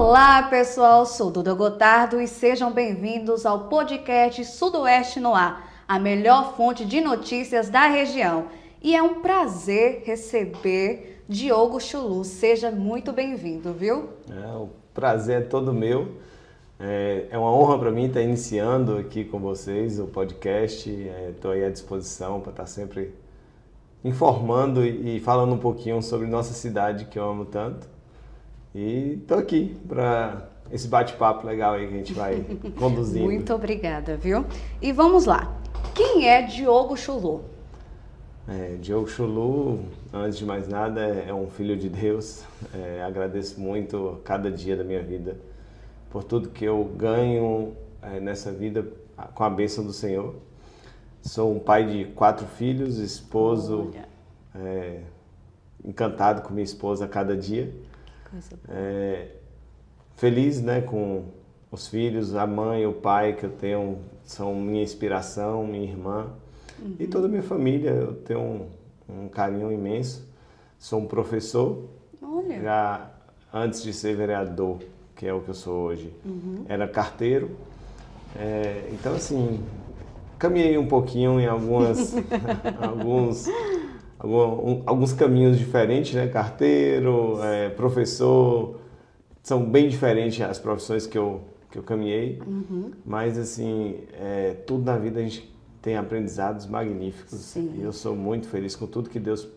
Olá, pessoal, sou Duda Gotardo e sejam bem-vindos ao podcast Sudoeste no Ar, a melhor fonte de notícias da região. E é um prazer receber Diogo Chulu, seja muito bem-vindo, viu? O prazer é todo meu. É uma honra para mim estar iniciando aqui com vocês o podcast. Estou aí à disposição para estar sempre informando e falando um pouquinho sobre nossa cidade que eu amo tanto. E estou aqui para esse bate-papo legal aí que a gente vai conduzindo. Muito obrigada, viu? E vamos lá. Quem é Diogo Chulu? Diogo Chulu, antes de mais nada, é um filho de Deus. Agradeço muito cada dia da minha vida por tudo que eu ganho nessa vida com a bênção do Senhor. Sou um pai de 4 filhos, esposo, encantado com minha esposa a cada dia. Coisa boa. Feliz, né, com os filhos, a mãe e o pai que eu tenho são minha inspiração, minha irmã. E toda a minha família, eu tenho um carinho imenso. Sou um professor, Olha. já antes de ser vereador, que é o que eu sou hoje, era carteiro. Então, assim, caminhei um pouquinho em alguns caminhos diferentes, né? Carteiro, professor, são bem diferentes as profissões que eu caminhei, mas assim, tudo na vida a gente tem aprendizados magníficos. Sim. E eu sou muito feliz com tudo que Deus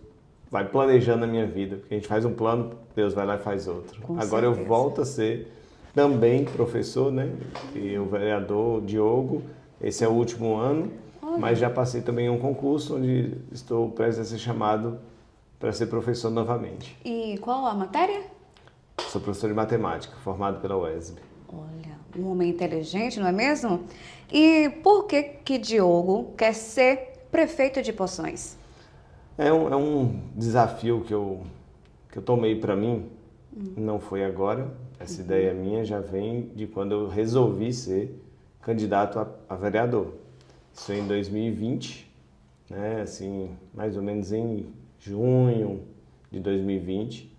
vai planejando na minha vida, porque a gente faz um plano, Deus vai lá e faz outro. Com Agora certeza. eu volto a ser também professor, né? E o vereador Diogo, esse é o último ano, mas já passei também um concurso onde estou prestes a ser chamado para ser professor novamente. E qual a matéria? Sou professor de matemática, formado pela UESB. Olha, um homem inteligente, não é mesmo? E por que Diogo quer ser prefeito de Poções? É um desafio que eu tomei para mim, não foi agora, essa ideia minha já vem de quando eu resolvi ser candidato a vereador. Isso em 2020, né, assim, mais ou menos em junho de 2020,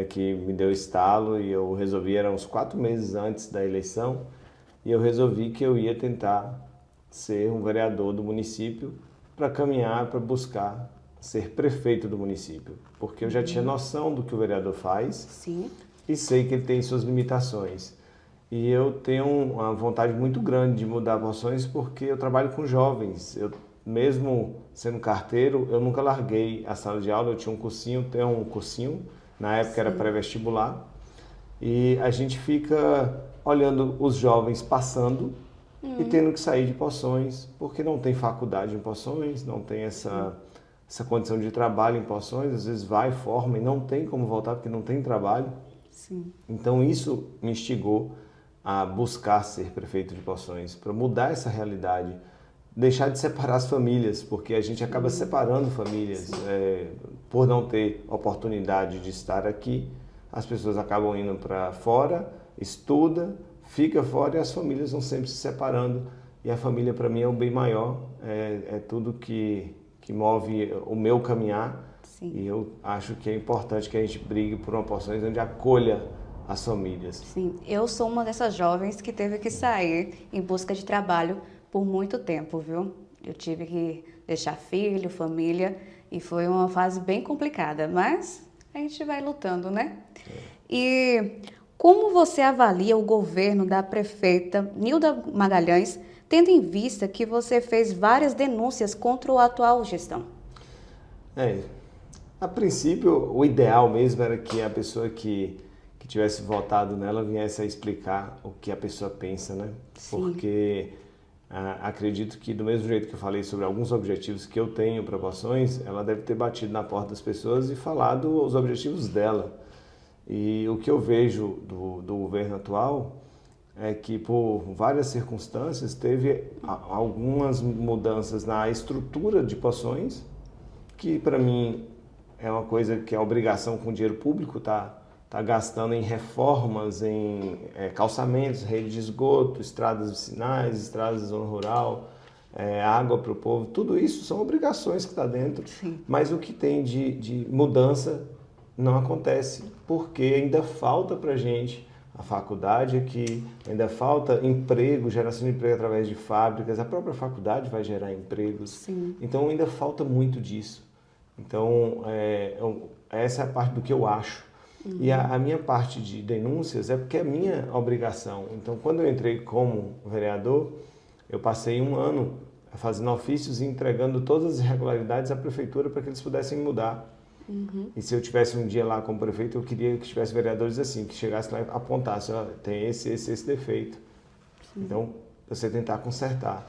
que me deu estalo e eu resolvi, eram uns 4 meses antes da eleição, e eu resolvi que eu ia tentar ser um vereador do município para caminhar, para buscar ser prefeito do município, porque eu já tinha noção do que o vereador faz. Sim. E sei que ele tem suas limitações. E eu tenho uma vontade muito grande de mudar Poções porque eu trabalho com jovens. Eu, mesmo sendo carteiro, eu nunca larguei a sala de aula. Eu tinha um cursinho, tenho um cursinho, na época era pré-vestibular. E a gente fica olhando os jovens passando e tendo que sair de Poções, porque não tem faculdade em Poções, não tem essa condição de trabalho em Poções. Às vezes vai, forma e não tem como voltar porque não tem trabalho. Sim. Então isso me instigou a buscar ser prefeito de Poções, para mudar essa realidade, deixar de separar as famílias, porque a gente acaba separando famílias, por não ter oportunidade de estar aqui, as pessoas acabam indo para fora, estuda, fica fora e as famílias vão sempre se separando. E a família para mim é o bem maior, é tudo que move o meu caminhar. Sim. E eu acho que é importante que a gente brigue por uma Poções onde acolha as famílias. Sim, eu sou uma dessas jovens que teve que sair em busca de trabalho por muito tempo, viu? Eu tive que deixar filho, família, e foi uma fase bem complicada, mas a gente vai lutando, né? E como você avalia o governo da prefeita Nilda Magalhães, tendo em vista que você fez várias denúncias contra a atual gestão? A princípio, o ideal mesmo era que a pessoa que tivesse votado nela viesse a explicar o que a pessoa pensa, né? Sim. Porque acredito que do mesmo jeito que eu falei sobre alguns objetivos que eu tenho para Poções, ela deve ter batido na porta das pessoas e falado os objetivos dela. E o que eu vejo do governo atual é que por várias circunstâncias teve algumas mudanças na estrutura de Poções, que para mim é uma coisa que é obrigação com o dinheiro público, tá gastando em reformas, em calçamentos, rede de esgoto, estradas vicinais, estradas de zona rural, água para o povo. Tudo isso são obrigações que está dentro. Sim. Mas o que tem de mudança não acontece, porque ainda falta para a gente A faculdade é que ainda falta emprego, geração de emprego através de fábricas, a própria faculdade vai gerar empregos. Sim. Então ainda falta muito disso. Então essa é a parte do que eu acho. E a minha parte de denúncias é porque é minha obrigação. Então quando eu entrei como vereador, eu passei um ano fazendo ofícios e entregando todas as irregularidades à prefeitura para que eles pudessem mudar. E se eu tivesse um dia lá como prefeito, eu queria que tivesse vereadores assim, que chegasse lá e apontasse, ó, tem esse defeito. Então, você tentar consertar.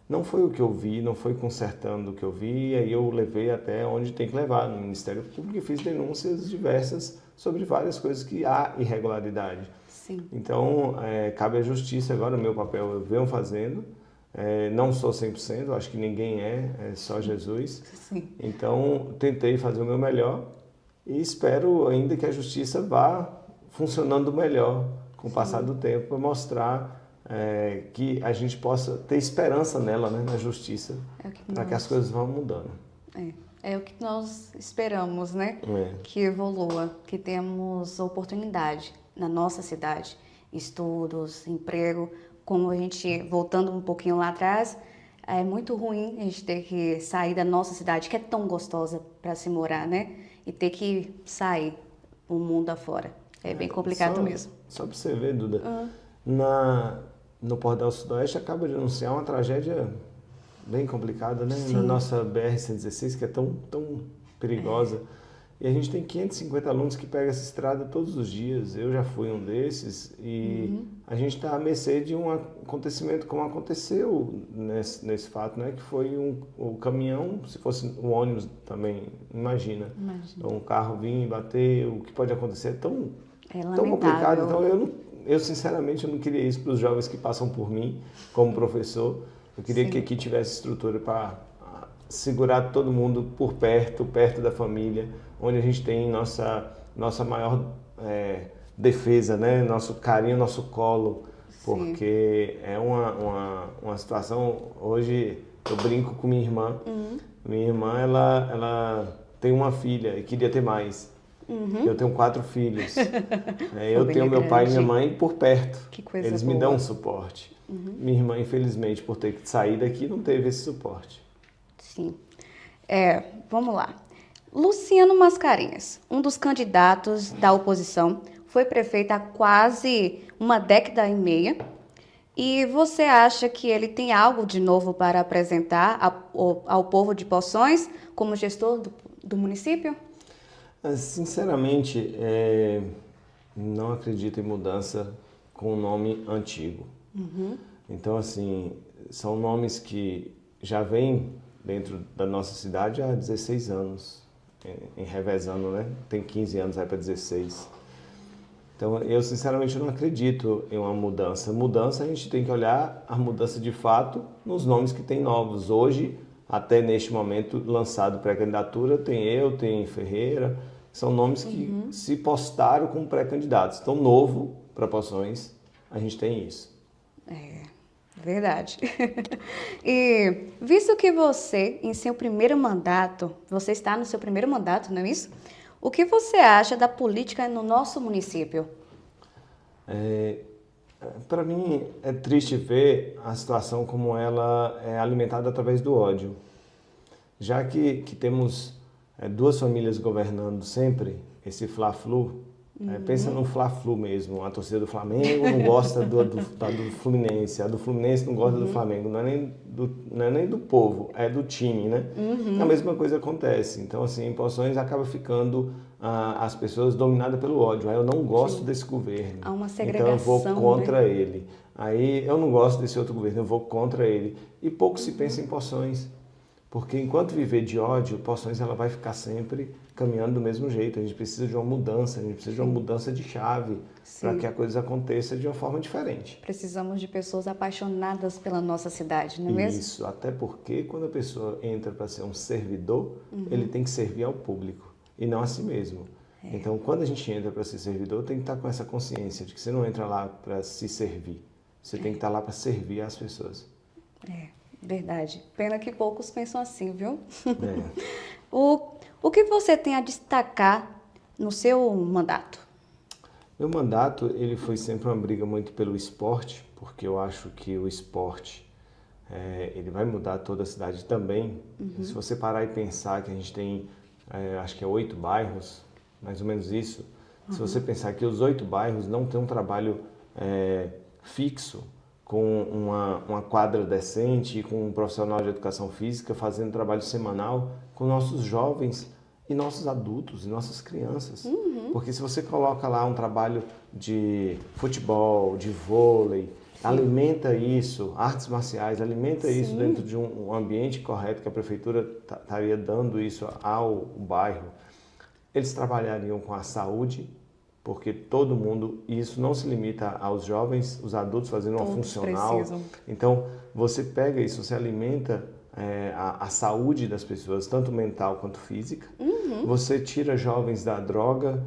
Não foi o que eu vi, não foi consertando o que eu vi, e aí eu levei até onde tem que levar, no Ministério Público, e fiz denúncias diversas sobre várias coisas que há irregularidade. Sim. Então, cabe à justiça agora, o meu papel eu venho fazendo. Não sou 100%, acho que ninguém é só Jesus. Sim. Então, tentei fazer o meu melhor e espero ainda que a justiça vá funcionando melhor com o passar do tempo, para mostrar que a gente possa ter esperança nela, né, na justiça, para que as coisas vão mudando. É o que nós esperamos, né? Que evolua, que temos oportunidade na nossa cidade, estudos, emprego. Como a gente, voltando um pouquinho lá atrás, é muito ruim a gente ter que sair da nossa cidade, que é tão gostosa para se morar, né? E ter que sair para o mundo afora. É bem complicado mesmo. Só para você ver, Duda, no Portal Sudoeste acaba de anunciar uma tragédia bem complicada, né? Sim. Na nossa BR-116, que é tão perigosa. E a gente tem 550 alunos que pegam essa estrada todos os dias. Eu já fui um desses e a gente está à mercê de um acontecimento como aconteceu nesse fato, né? Que foi o caminhão, se fosse um ônibus também, imagina. Então, um carro vir e bater, o que pode acontecer é tão complicado. Então, eu sinceramente eu não queria isso para os jovens que passam por mim como professor. Eu queria que aqui tivesse estrutura para segurar todo mundo por perto da família, onde a gente tem nossa maior defesa, né? Nosso carinho, nosso colo, porque é uma situação, hoje eu brinco com minha irmã, minha irmã ela tem uma filha e queria ter mais, eu tenho 4 filhos, eu tenho meu pai e minha mãe por perto, que coisa eles boa. me dão suporte, minha irmã infelizmente por ter que sair daqui não teve esse suporte. Sim. Vamos lá. Luciano Mascarenhas, um dos candidatos da oposição, foi prefeito há quase uma década e meia. E você acha que ele tem algo de novo para apresentar ao povo de Poções como gestor do município? Sinceramente, não acredito em mudança com o nome antigo. Então, assim, são nomes que já vêm dentro da nossa cidade há 16 anos, em revezando, né? Tem 15 anos, vai para 16. Então, eu sinceramente não acredito em uma mudança. Mudança, a gente tem que olhar a mudança de fato nos nomes que tem novos. Hoje, até neste momento, lançado pré-candidatura, tem Ferreira, são nomes que se postaram como pré-candidatos. Então, novo para Poções, a gente tem isso. Verdade. E visto que você, em seu primeiro mandato, você está no seu primeiro mandato, não é isso? O que você acha da política no nosso município? Para mim, é triste ver a situação como ela é alimentada através do ódio. Já que temos 2 famílias governando sempre, esse Fla-Flu, pensa no Fla-Flu mesmo, a torcida do Flamengo não gosta do Fluminense, a do Fluminense não gosta do Flamengo, não é nem do povo, é do time, né? A mesma coisa acontece, então assim, em Poções acaba ficando as pessoas dominadas pelo ódio, eu não gosto desse governo, Há uma segregação, então eu vou contra ele, aí eu não gosto desse outro governo, eu vou contra ele, e pouco se pensa em Poções. Porque enquanto viver de ódio, Poções ela vai ficar sempre caminhando do mesmo jeito. A gente precisa de uma mudança, a gente precisa de uma mudança de chave para que a coisa aconteça de uma forma diferente. Precisamos de pessoas apaixonadas pela nossa cidade, não é mesmo? Isso, até porque quando a pessoa entra para ser um servidor, ele tem que servir ao público e não a si mesmo. Então, quando a gente entra para ser servidor, tem que estar com essa consciência de que você não entra lá para se servir. Você tem que estar lá para servir as pessoas. Verdade. Pena que poucos pensam assim, viu? O que você tem a destacar no seu mandato? Meu mandato, ele foi sempre uma briga muito pelo esporte, porque eu acho que o esporte, ele vai mudar toda a cidade também. Se você parar e pensar que a gente tem, acho que é 8 bairros, mais ou menos isso. Se você pensar que os 8 bairros não têm um trabalho fixo, com uma quadra decente, com um profissional de educação física fazendo trabalho semanal com nossos jovens e nossos adultos e nossas crianças. Porque se você coloca lá um trabalho de futebol, de vôlei, alimenta isso, artes marciais, alimenta isso dentro de um ambiente correto que a prefeitura estaria dando isso ao bairro, eles trabalhariam com a saúde, porque todo mundo, e isso não se limita aos jovens, os adultos fazendo uma funcional. Precisam. Então, você pega isso, você alimenta a saúde das pessoas, tanto mental quanto física. Você tira jovens da droga,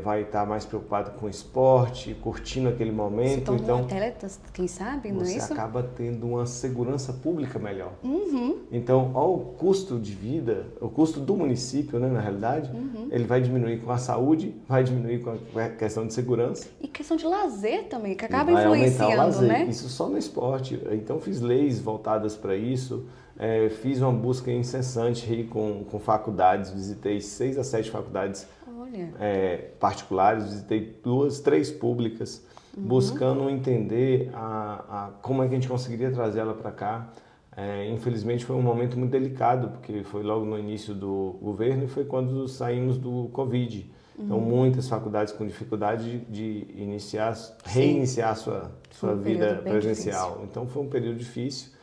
vai estar mais preocupado com o esporte, curtindo aquele momento. Se tornam Então, atletas, quem sabe, não é você isso? acaba tendo uma segurança pública melhor. Então, ao custo de vida, o custo do município, né, na realidade, ele vai diminuir com a saúde, vai diminuir com a questão de segurança. E questão de lazer também, que acaba Vai aumentar o influenciando, lazer. né? Isso só no esporte. Então, fiz leis voltadas para isso, fiz uma busca incessante aí com faculdades, visitei 6 a 7 faculdades Olha, particulares, visitei 2, 3 públicas, buscando entender como é que a gente conseguiria trazer ela para cá. Infelizmente foi um momento muito delicado, porque foi logo no início do governo e foi quando saímos do Covid. Então, muitas faculdades com dificuldade de reiniciar sua Foi um vida período bem presencial. difícil. Então, foi um período difícil,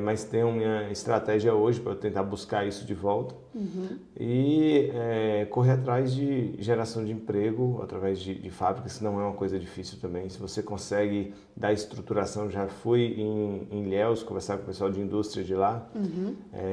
mas tenho minha estratégia hoje para tentar buscar isso de volta e correr atrás de geração de emprego através de fábricas, que não é uma coisa difícil também. Se você consegue dar estruturação, já fui em Ilhéus conversar com o pessoal de indústria de lá,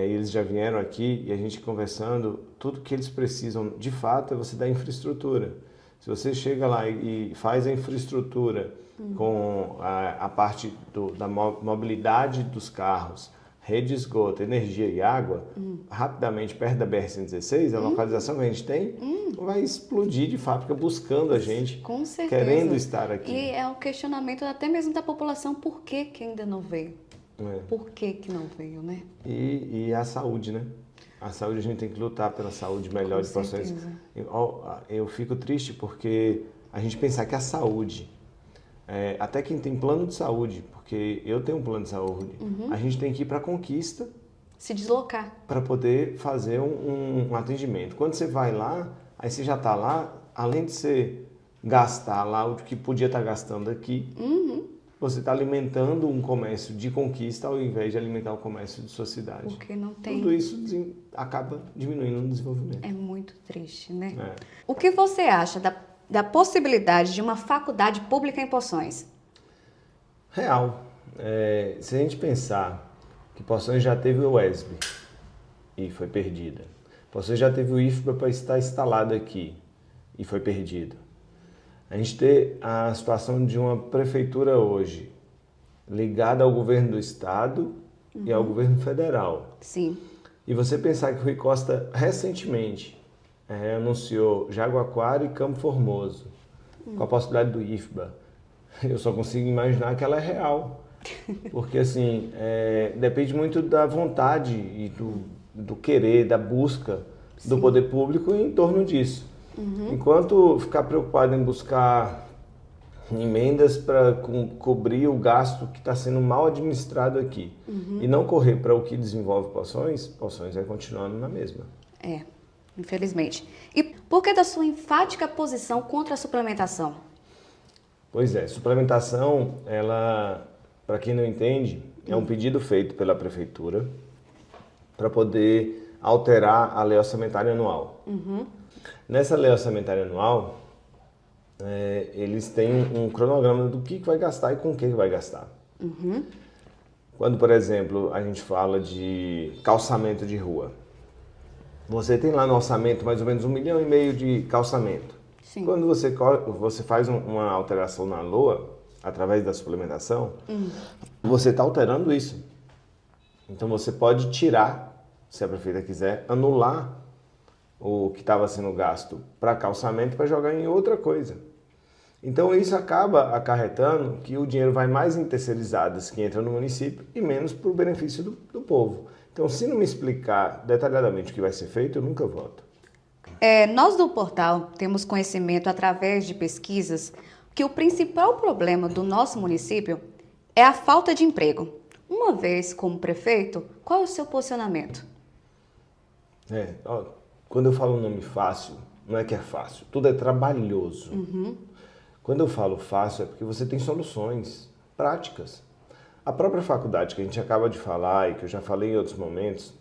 eles já vieram aqui e a gente conversando, tudo que eles precisam de fato é você dar infraestrutura. Se você chega lá e faz a infraestrutura com a parte da mobilidade dos carros, rede de esgoto, energia e água, rapidamente perto da BR-116, a localização que a gente tem, vai explodir de fábrica buscando a gente, com certeza. querendo estar aqui. E é um questionamento até mesmo da população, por que que ainda não veio? É. Por que que não veio, né? E a saúde, né? A saúde, a gente tem que lutar pela saúde melhor de certeza. populações. Eu fico triste porque a gente pensar que a saúde, até quem tem plano de saúde, porque eu tenho um plano de saúde, a gente tem que ir para a conquista Se deslocar. para poder fazer um atendimento. Quando você vai lá, aí você já está lá, além de você gastar lá o que podia estar gastando aqui, você está alimentando um comércio de conquista ao invés de alimentar o comércio de sua cidade. Porque não tem. Tudo isso acaba diminuindo o desenvolvimento. É muito triste, né? É. O que você acha da possibilidade de uma faculdade pública em Poções? Real. Se a gente pensar que Poções já teve o UESB e foi perdida. Poções já teve o IFBA para estar instalado aqui e foi perdido. A gente ter a situação de uma prefeitura hoje ligada ao governo do estado e ao governo federal. Sim. E você pensar que o Rui Costa recentemente anunciou Jaguaquara e Campo Formoso com a possibilidade do IFBA, eu só consigo imaginar que ela é real. Porque assim, depende muito da vontade e do querer, da busca do poder público em torno disso. Enquanto ficar preocupado em buscar emendas para cobrir o gasto que está sendo mal administrado aqui e não correr para o que desenvolve Poções vai continuando na mesma. Infelizmente. E por que da sua enfática posição contra a suplementação? Pois é, suplementação, ela, para quem não entende, é um pedido feito pela prefeitura para poder alterar a lei orçamentária anual. Nessa lei orçamentária anual, eles têm um cronograma do que vai gastar e com o que vai gastar. Quando, por exemplo, a gente fala de calçamento de rua, você tem lá no orçamento mais ou menos 1,5 milhão de calçamento. Sim. Quando você faz uma alteração na LOA, através da suplementação, você está alterando isso. Então você pode tirar, se a prefeita quiser, anular o que estava sendo gasto para calçamento para jogar em outra coisa. Então isso acaba acarretando que o dinheiro vai mais em terceirizadas que entram no município e menos para o benefício do povo. Então, se não me explicar detalhadamente o que vai ser feito, eu nunca voto. Nós do portal temos conhecimento através de pesquisas que o principal problema do nosso município é a falta de emprego. Uma vez como prefeito, qual é o seu posicionamento? Quando eu falo um nome fácil, não é que é fácil, tudo é trabalhoso. Quando eu falo fácil é porque você tem soluções práticas. A própria faculdade que a gente acaba de falar e que eu já falei em outros momentos,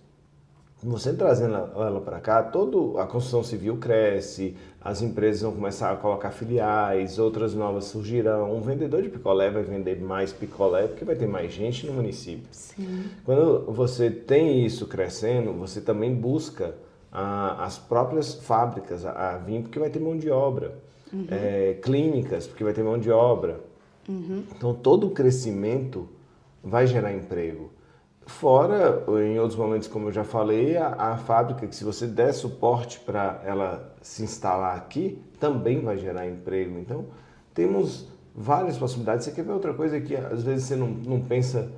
você trazendo ela para cá, toda a construção civil cresce, as empresas vão começar a colocar filiais, outras novas surgirão. Um vendedor de picolé vai vender mais picolé porque vai ter mais gente no município. Sim. Quando você tem isso crescendo, você também busca as próprias fábricas a vir porque vai ter mão de obra. Clínicas porque vai ter mão de obra. Então todo o crescimento vai gerar emprego. Fora, em outros momentos, como eu já falei, a fábrica que se você der suporte para ela se instalar aqui, também vai gerar emprego. Então, temos várias possibilidades. Você quer ver outra coisa que às vezes você não pensa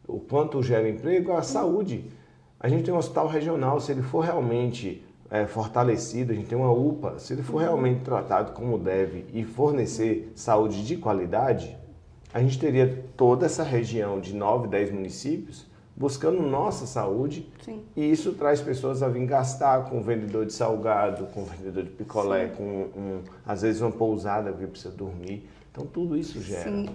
o quanto gera emprego? A saúde. A gente tem um hospital regional, se ele for realmente fortalecido, a gente tem uma UPA, se ele for realmente tratado como deve e fornecer saúde de qualidade, a gente teria toda essa região de 9, 10 municípios buscando nossa saúde. Sim. E isso traz pessoas a vir gastar com o vendedor de salgado, com o vendedor de picolé, Sim. com às vezes uma pousada que precisa dormir. Então tudo isso gera. Sim,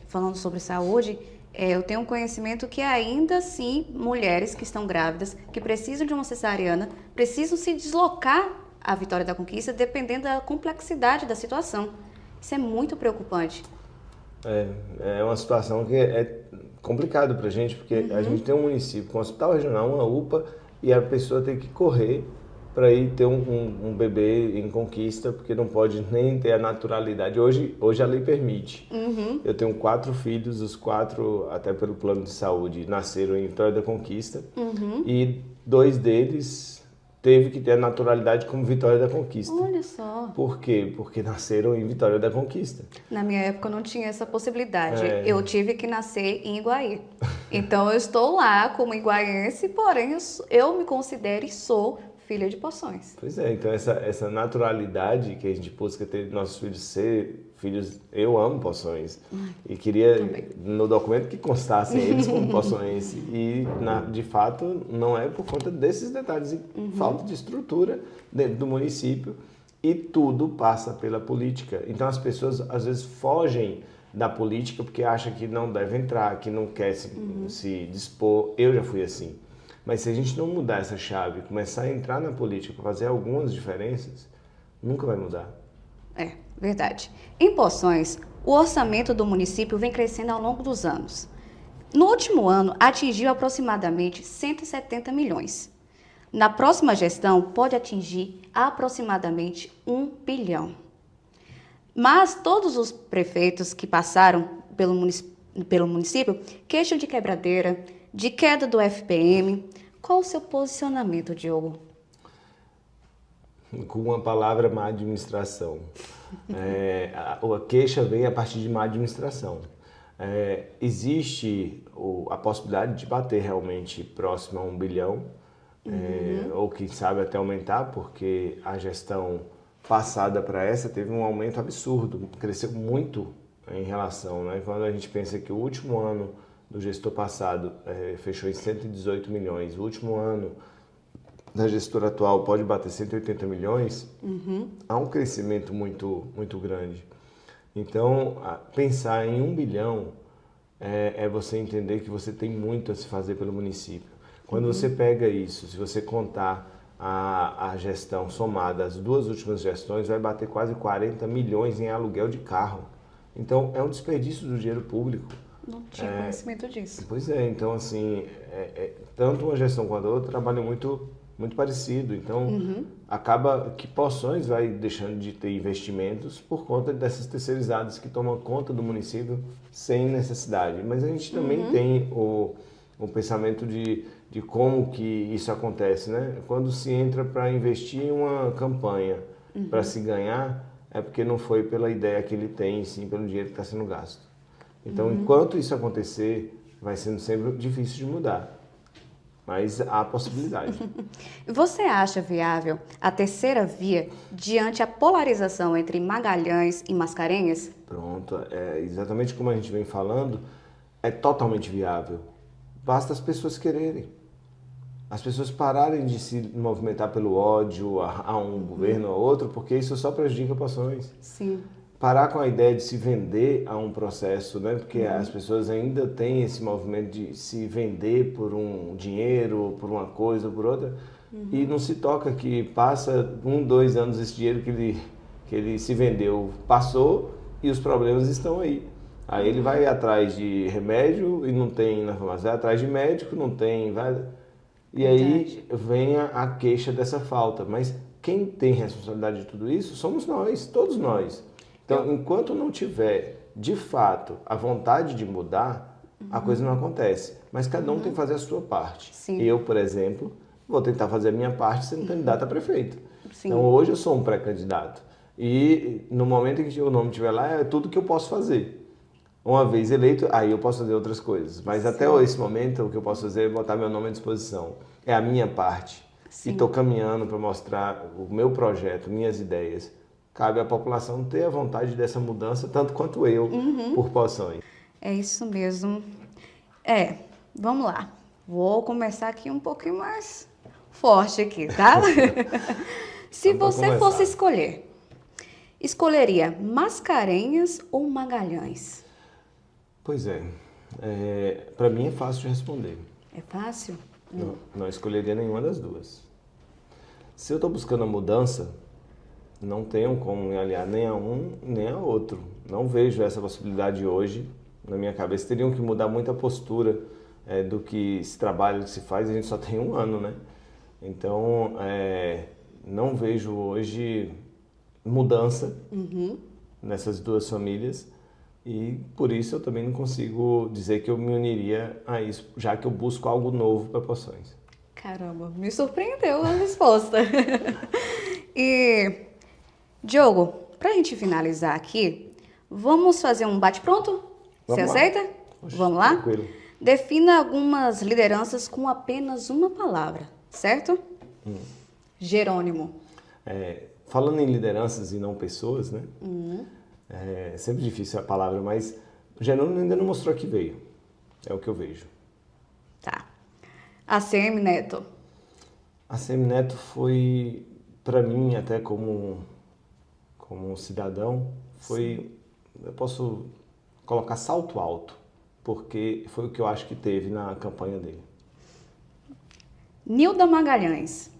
falando sobre saúde, eu tenho um conhecimento que ainda assim mulheres que estão grávidas, que precisam de uma cesariana, precisam se deslocar à Vitória da Conquista dependendo da complexidade da situação. Isso é muito preocupante. É uma situação que é complicado para a gente, porque a gente tem um município com um hospital regional, uma UPA, e a pessoa tem que correr para ir ter um bebê em Conquista, porque não pode nem ter a naturalidade. Hoje a lei permite. Eu tenho 4 filhos, os 4, até pelo plano de saúde, nasceram em Vitória da Conquista, e 2 deles teve que ter a naturalidade como Vitória da Conquista. Olha só. Por quê? Porque nasceram em Vitória da Conquista. Na minha época não tinha essa possibilidade. Eu tive que nascer em Iguaí. Então eu estou lá como iguaiense, porém eu me considero e sou filha de Poções. Pois é, então essa naturalidade que a gente busca ter nossos filhos ser filhos, eu amo Poções. E queria também. no documento que constassem eles como poçoense. E de fato não é por conta desses detalhes, falta de estrutura dentro do município. E tudo passa pela política. Então as pessoas às vezes fogem da política porque acham que não deve entrar, que não quer se dispor. Eu já fui assim. Mas se a gente não mudar essa chave, começar a entrar na política para fazer algumas diferenças, nunca vai mudar. É, verdade. Em Poções, o orçamento do município vem crescendo ao longo dos anos. No último ano, atingiu aproximadamente 170 milhões. Na próxima gestão, pode atingir aproximadamente 1 bilhão. Mas todos os prefeitos que passaram pelo município queixam de quebradeira, de queda do FPM. Qual o seu posicionamento, Diogo? Com uma palavra, má administração. A queixa vem a partir de má administração. Existe a possibilidade de bater realmente próximo a 1 bilhão, ou quem sabe até aumentar, porque a gestão passada para essa teve um aumento absurdo, cresceu muito em relação, né? Quando a gente pensa que o último ano do gestor passado fechou em 118 milhões, o último ano da gestora atual pode bater 180 milhões, há um crescimento muito, muito grande. Então, pensar em 1 bilhão é você entender que você tem muito a se fazer pelo município. Quando você pega isso, se você contar a gestão somada, as 2 últimas gestões, vai bater quase 40 milhões em aluguel de carro. Então, é um desperdício do dinheiro público. Não tinha conhecimento disso. Pois é, então assim, tanto uma gestão quanto a outra trabalham muito, muito parecido. Então, acaba que Poções vai deixando de ter investimentos por conta dessas terceirizadas que tomam conta do município sem necessidade. Mas a gente também tem o pensamento de como que isso acontece, né? Quando se entra para investir em uma campanha para se ganhar, é porque não foi pela ideia que ele tem, sim pelo dinheiro que está sendo gasto. Então, enquanto isso acontecer, vai sendo sempre difícil de mudar. Mas há possibilidade. Você acha viável a terceira via diante a polarização entre Magalhães e Mascarenhas? Pronto, é exatamente como a gente vem falando, é totalmente viável. Basta as pessoas quererem. As pessoas pararem de se movimentar pelo ódio a um governo ou a outro, porque isso só prejudica Poções. Sim. Parar com a ideia de se vender a um processo, né? Porque as pessoas ainda têm esse movimento de se vender por um dinheiro, por uma coisa ou por outra, e não se toca que passa 1, 2 anos esse dinheiro que ele se vendeu passou e os problemas estão aí. Aí ele vai atrás de remédio e não tem na farmácia, vai atrás de médico, não tem, vai... E aí vem a queixa dessa falta. Mas quem tem responsabilidade de tudo isso somos nós, todos nós. Então, enquanto não tiver, de fato, a vontade de mudar, a coisa não acontece. Mas cada um tem que fazer a sua parte. Sim. Eu, por exemplo, vou tentar fazer a minha parte sendo candidato a prefeito. Sim. Então, hoje eu sou um pré-candidato. E no momento em que o nome estiver lá, é tudo que eu posso fazer. Uma vez eleito, aí eu posso fazer outras coisas. Mas até esse momento, o que eu posso fazer é botar meu nome à disposição. É a minha parte. Sim. E estou caminhando para mostrar o meu projeto, minhas ideias. Cabe à população ter a vontade dessa mudança, tanto quanto eu, por Poções. É isso mesmo. Vamos lá. Vou começar aqui um pouquinho mais forte aqui, tá? Se você fosse escolher, escolheria Mascarenhas ou Magalhães? Pois é. Para mim é fácil de responder. É fácil? Não escolheria nenhuma das duas. Se eu estou buscando a mudança, não tenho como me aliar nem a um nem a outro. Não vejo essa possibilidade hoje na minha cabeça. Teriam que mudar muito a postura do que se trabalha, do que se faz. A gente só tem 1 ano, né? Então, não vejo hoje mudança nessas duas famílias. E por isso eu também não consigo dizer que eu me uniria a isso, já que eu busco algo novo para Poções. Caramba, me surpreendeu a resposta. E, Diogo, para a gente finalizar aqui, vamos fazer um bate-pronto? Você aceita? Oxe, vamos lá? Tranquilo. Defina algumas lideranças com apenas uma palavra, certo? Jerônimo. Falando em lideranças e não pessoas, né? É sempre difícil a palavra, mas o Jerônimo ainda não mostrou que veio. É o que eu vejo. Tá. ACM Neto. ACM Neto foi, para mim, até como cidadão, eu posso colocar salto alto, porque foi o que eu acho que teve na campanha dele. Nilda Magalhães.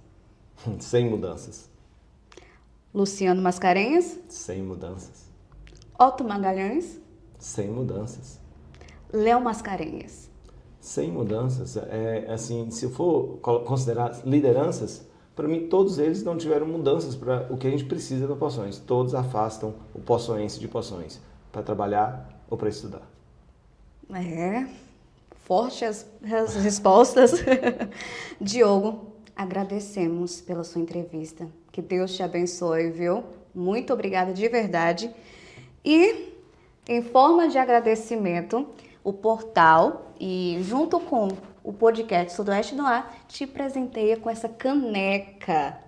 Sem mudanças. Luciano Mascarenhas. Sem mudanças. Otto Magalhães. Sem mudanças. Léo Mascarenhas. Sem mudanças. Assim, se eu for considerar lideranças, para mim todos eles não tiveram mudanças para o que a gente precisa da Poções. Todos afastam o poçoense de Poções para trabalhar ou para estudar. Fortes as respostas. Diogo, agradecemos pela sua entrevista. Que Deus te abençoe, viu? Muito obrigada de verdade. E, em forma de agradecimento, o portal e junto com o podcast Sudoeste no Ar te presenteia com essa caneca.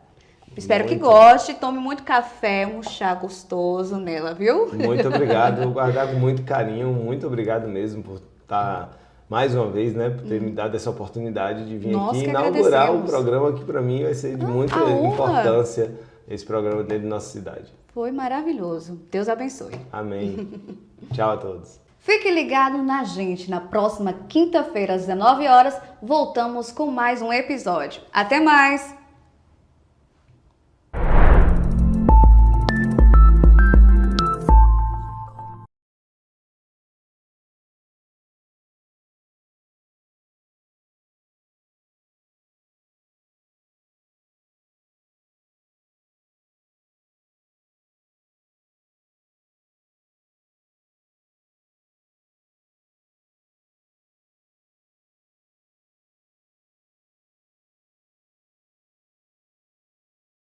Espero que goste, tome muito café, um chá gostoso nela, viu? Muito obrigado, vou guardar com muito carinho. Muito obrigado mesmo por estar mais uma vez, né, por ter me dado essa oportunidade de vir aqui inaugurar um programa que para mim vai ser de muita importância, esse programa dentro da nossa cidade. Foi maravilhoso. Deus abençoe. Amém. Tchau a todos. Fique ligado na gente. Na próxima quinta-feira, às 19 horas, voltamos com mais um episódio. Até mais!